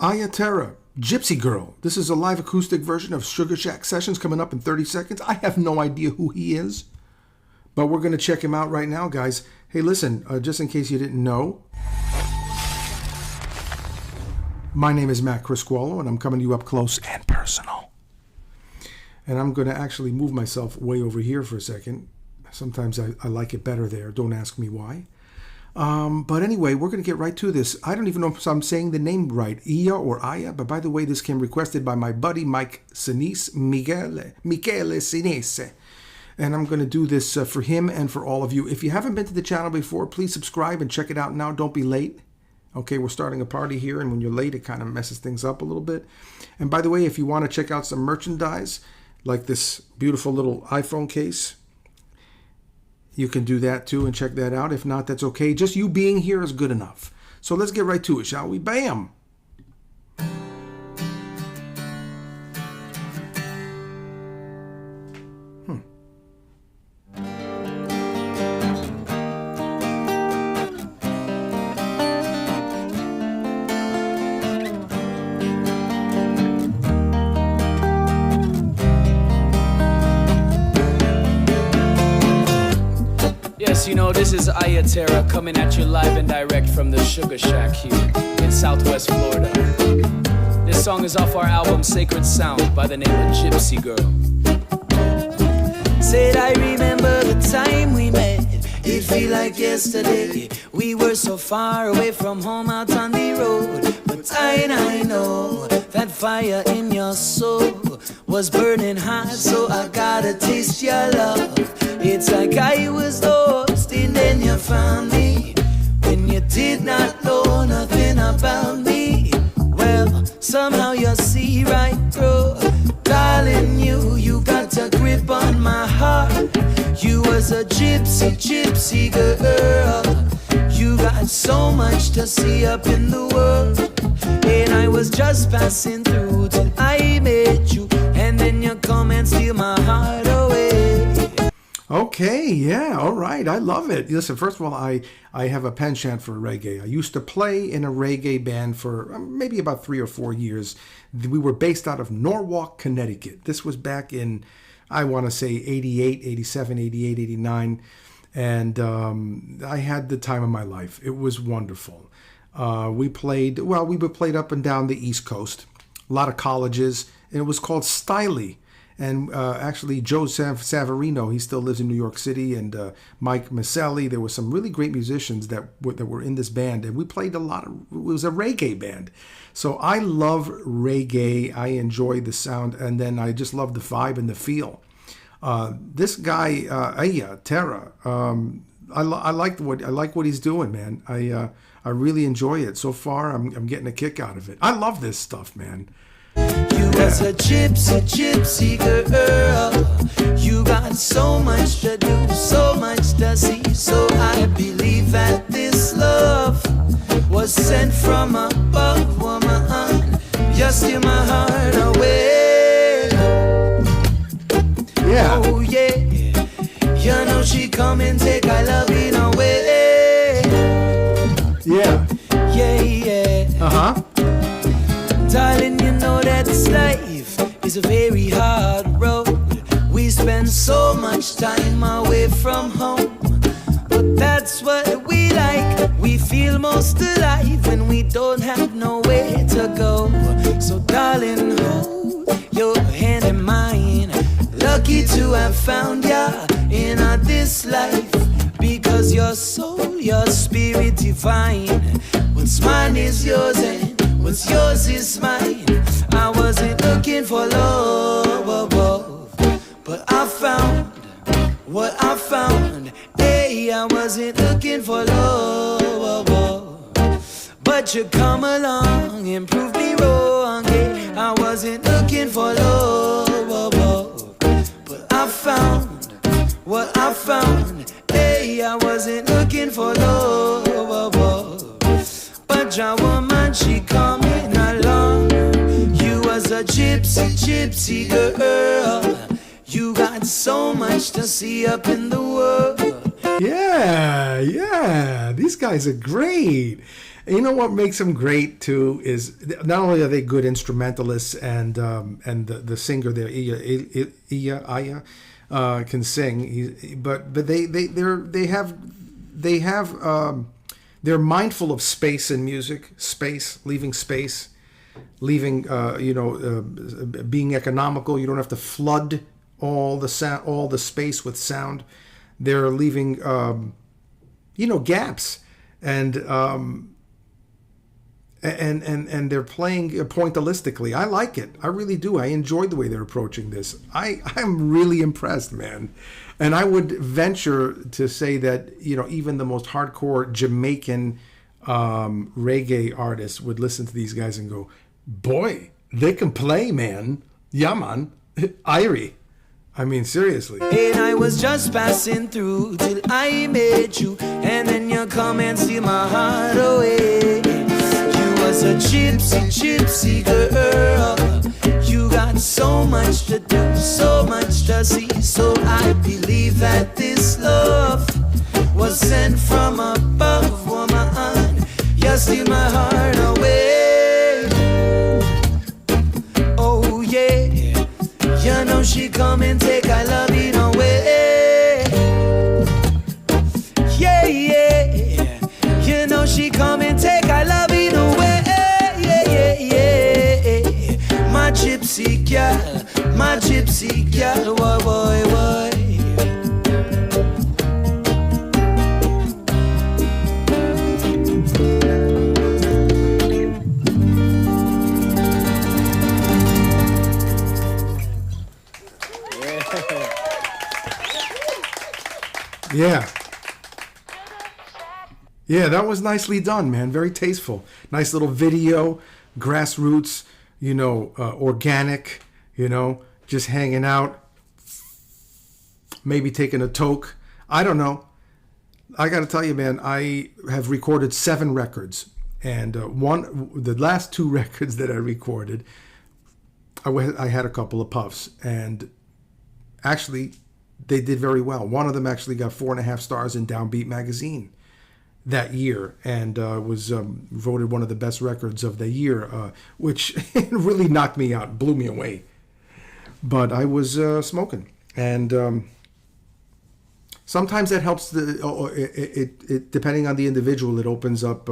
Iya Terra, Gypsy Girl. This is a live acoustic version of Sugar Shack Sessions coming up in 30 seconds. I have no idea who he is, but we're going to check him out right now, guys. Hey, listen, just in case you didn't know, my name is Matt Criscuolo, and I'm coming to you up close and personal. And I'm going to actually move myself way over here for a second. Sometimes I like it better there. Don't ask me why. But anyway, we're going to get right to this. I don't even know if I'm saying the name right, Iya or Aya. But by the way, this came requested by my buddy Mike Sinise, Michele Sinise. And I'm going to do this for him and for all of you. If you haven't been to the channel before, please subscribe and check it out now. Don't be late. Okay, we're starting a party here, and when you're late, it kind of messes things up a little bit. And by the way, if you want to check out some merchandise, like this beautiful little iPhone case, you can do that too and check that out. If not, that's okay. Just you being here is good enough. So let's get right to it, shall we? Bam! You know, this is Iya Terra coming at you live and direct from the Sugar Shack here in Southwest Florida. This song is off our album Sacred Sound by the name of Gypsy Girl. Said I remember the time we met. It feel like yesterday. We were so far away from home out on the road. But I know that fire in your soul was burning hot, so I gotta taste your love. It's like I was lost and then you found me when you did not know nothing about me. Well, somehow you see right through. Darling, you got a grip on my heart. You was a gypsy girl. You got so much to see up in the world. And I was just passing through till I met you. And then you come and steal my heart away. Okay, yeah, all right. I love it. Listen, first of all, I have a penchant for reggae. I used to play in a reggae band for maybe about 3 or 4 years. We were based out of Norwalk, Connecticut. This was back in, I want to say, 88, 87, 88, 89. And I had the time of my life. It was wonderful. We played up and down the East Coast, a lot of colleges, and it was called Styley. And actually, Joe Savarino, he still lives in New York City, and Mike Maselli. There were some really great musicians that were in this band, and we played a lot of. It was a reggae band, so I love reggae. I enjoy the sound, and then I just love the vibe and the feel. This guy, Iya Terra, I like what he's doing, man. I really enjoy it so far. I'm getting a kick out of it. I love this stuff, man. You was a gypsy girl. You got so much to do, so much to see. So I believe that this love was sent from above, woman. You steal my heart away. Yeah. Oh yeah. You know she come and take our loving away. Yeah. Yeah. Uh-huh. Darling, you know that this life is a very hard road. We spend so much time away from home, but that's what we like. We feel most alive when we don't have nowhere to go. So darling, hold your hand in mine. Lucky to have found ya in this life, because your soul, your spirit divine. What's mine is yours and what's yours is mine. I wasn't looking for love, but I found what I found. Hey, I wasn't looking for love, but you come along and prove me wrong. Hey, I wasn't looking for love, but I found what I found. Hey, I wasn't looking for love, but your woman, she coming along. You was a gypsy girl. You got so much to see up in the world. Yeah, these guys are great. You know what makes them great too is not only are they good instrumentalists and the singer there, Iya, can sing, but they're mindful of space in music, leaving being economical. You don't have to flood all the space with sound. They're leaving gaps, and they're playing pointillistically. I like it. I really do. I enjoyed the way they're approaching this. I'm really impressed, man. And I would venture to say that, even the most hardcore Jamaican reggae artists would listen to these guys and go, boy, they can play, man. Yeah, man. Irie. I mean, seriously. And I was just passing through till I met you, and then you come and steal my heart away. You was a gypsy girl. You got so much to do, so much to see. So I believe that this love was sent from above, woman. You steal my heart away. Oh yeah. You know she come and take I love it away. Yeah, yeah. You know she come and take I love it away. Yeah, yeah, yeah. My gypsy girl, boy, boy, boy. Yeah, that was nicely done, man. Very tasteful. Nice little video, grassroots, organic, just hanging out, maybe taking a toke. I don't know. I got to tell you, man, I have recorded 7 records. And the last 2 records that I recorded, I had a couple of puffs. And actually, they did very well. One of them actually got 4.5 stars in Downbeat magazine that year, and was voted one of the best records of the year, which really knocked me out, blew me away. But I was smoking, and sometimes that helps. It depending on the individual, it opens up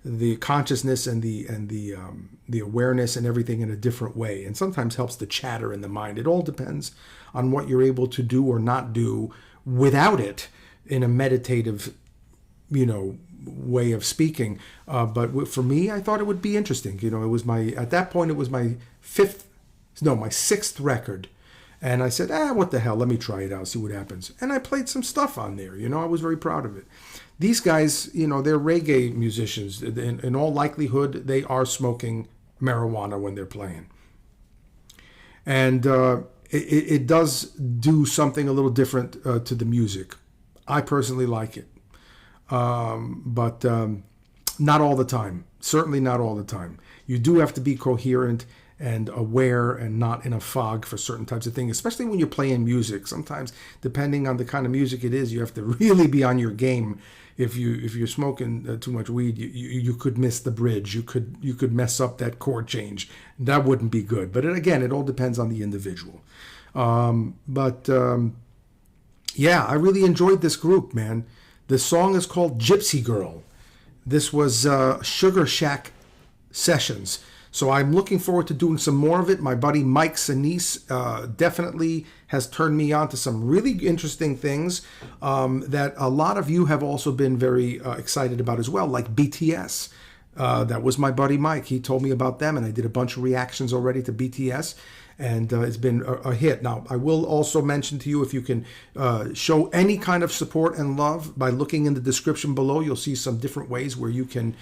the consciousness and the awareness and everything in a different way, and sometimes helps the chatter in the mind. It all depends on what you're able to do or not do without it in a meditative way of speaking. But for me, I thought it would be interesting. It was at that point, it was my 6th record. And I said, what the hell? Let me try it out, see what happens. And I played some stuff on there. I was very proud of it. These guys, they're reggae musicians. In all likelihood, they are smoking marijuana when they're playing. And it does do something a little different to the music. I personally like it. But not all the time. Certainly not all the time. You do have to be coherent and aware and not in a fog for certain types of things, especially when you're playing music. Sometimes, depending on the kind of music it is, you have to really be on your game. If you're smoking too much weed, you could miss the bridge. You could mess up that chord change. That wouldn't be good. But again, it all depends on the individual. Yeah, I really enjoyed this group, man. The song is called Gypsy Girl. This was Sugar Shack Sessions. So I'm looking forward to doing some more of it. My buddy Mike Sinise definitely has turned me on to some really interesting things that a lot of you have also been very excited about as well, like BTS. That was my buddy Mike. He told me about them, and I did a bunch of reactions already to BTS. And it's been a hit. Now, I will also mention to you, if you can show any kind of support and love by looking in the description below, you'll see some different ways where you can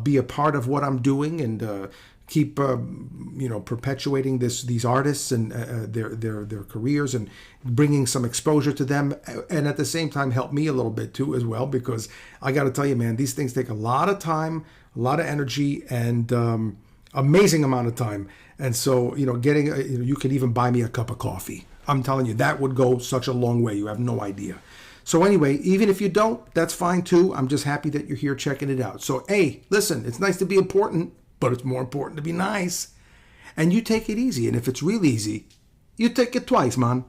be a part of what I'm doing and keep, perpetuating these artists and their careers and bringing some exposure to them, and at the same time help me a little bit too as well, because I got to tell you, man, these things take a lot of time, a lot of energy, and amazing amount of time. And so, you can even buy me a cup of coffee. I'm telling you, that would go such a long way. You have no idea. So anyway, even if you don't, that's fine too. I'm just happy that you're here checking it out. So, hey, listen, it's nice to be important, but it's more important to be nice. And you take it easy. And if it's real easy, you take it twice, man.